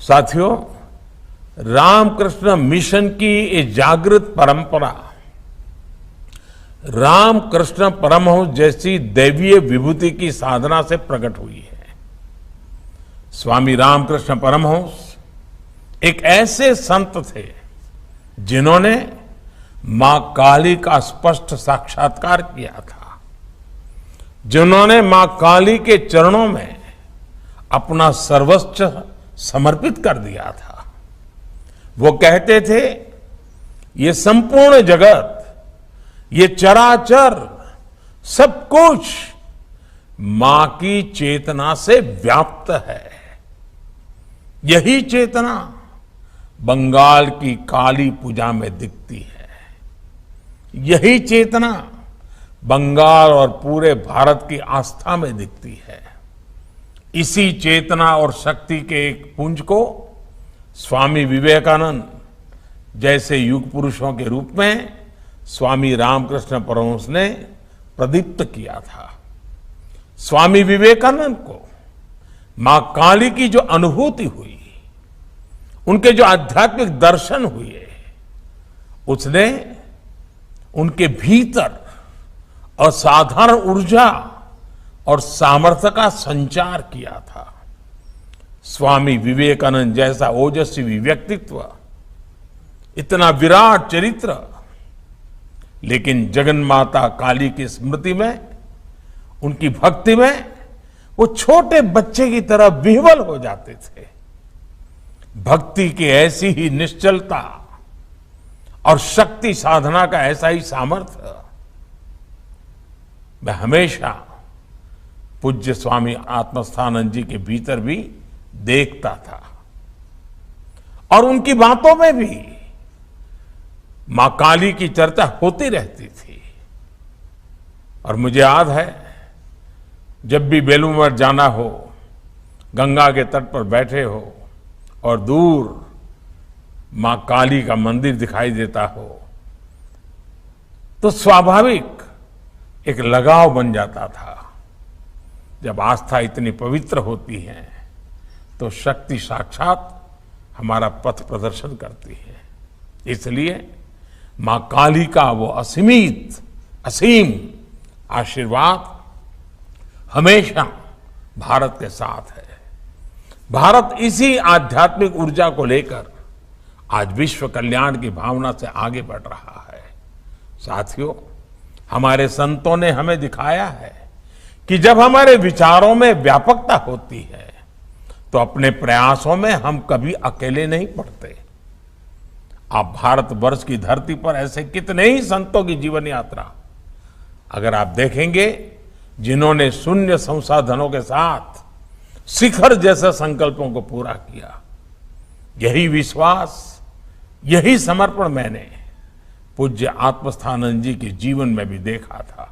साथियों, रामकृष्ण मिशन की ये जागृत परंपरा रामकृष्ण परमहंस जैसी दैवीय विभूति की साधना से प्रकट हुई है। स्वामी रामकृष्ण परमहंस एक ऐसे संत थे जिन्होंने मां काली का स्पष्ट साक्षात्कार किया था, जिन्होंने मां काली के चरणों में अपना सर्वस्व समर्पित कर दिया था। वो कहते थे, ये संपूर्ण जगत, ये चराचर सब कुछ मां की चेतना से व्याप्त है। यही चेतना बंगाल की काली पूजा में दिखती है। यही चेतना बंगाल और पूरे भारत की आस्था में दिखती है। इसी चेतना और शक्ति के एक पुंज को स्वामी विवेकानंद जैसे युग पुरुषों के रूप में स्वामी रामकृष्ण परमहंस ने प्रदीप्त किया था। स्वामी विवेकानंद को मां काली की जो अनुभूति हुई, उनके जो आध्यात्मिक दर्शन हुए, उसने उनके भीतर असाधारण ऊर्जा और सामर्थ्य का संचार किया था। स्वामी विवेकानंद जैसा ओजस्वी व्यक्तित्व, इतना विराट चरित्र, लेकिन जगन्माता काली की स्मृति में, उनकी भक्ति में वो छोटे बच्चे की तरह विह्वल हो जाते थे। भक्ति की ऐसी ही निश्चलता और शक्ति साधना का ऐसा ही सामर्थ्य मैं हमेशा पूज्य स्वामी आत्मस्थानंद जी के भीतर भी देखता था। और उनकी बातों में भी मां काली की चर्चा होती रहती थी। और मुझे याद है, जब भी बेलूर जाना हो, गंगा के तट पर बैठे हो और दूर मां काली का मंदिर दिखाई देता हो, तो स्वाभाविक एक लगाव बन जाता था। जब आस्था इतनी पवित्र होती है तो शक्ति साक्षात हमारा पथ प्रदर्शन करती है। इसलिए मां काली का वो असीम आशीर्वाद हमेशा भारत के साथ है। भारत इसी आध्यात्मिक ऊर्जा को लेकर आज विश्व कल्याण की भावना से आगे बढ़ रहा है। साथियों, हमारे संतों ने हमें दिखाया है कि जब हमारे विचारों में व्यापकता होती है तो अपने प्रयासों में हम कभी अकेले नहीं पड़ते। आप भारतवर्ष की धरती पर ऐसे कितने ही संतों की जीवन यात्रा अगर आप देखेंगे, जिन्होंने शून्य संसाधनों के साथ शिखर जैसे संकल्पों को पूरा किया। यही विश्वास, यही समर्पण मैंने पूज्य आत्मस्थानंद जी के जीवन में भी देखा था।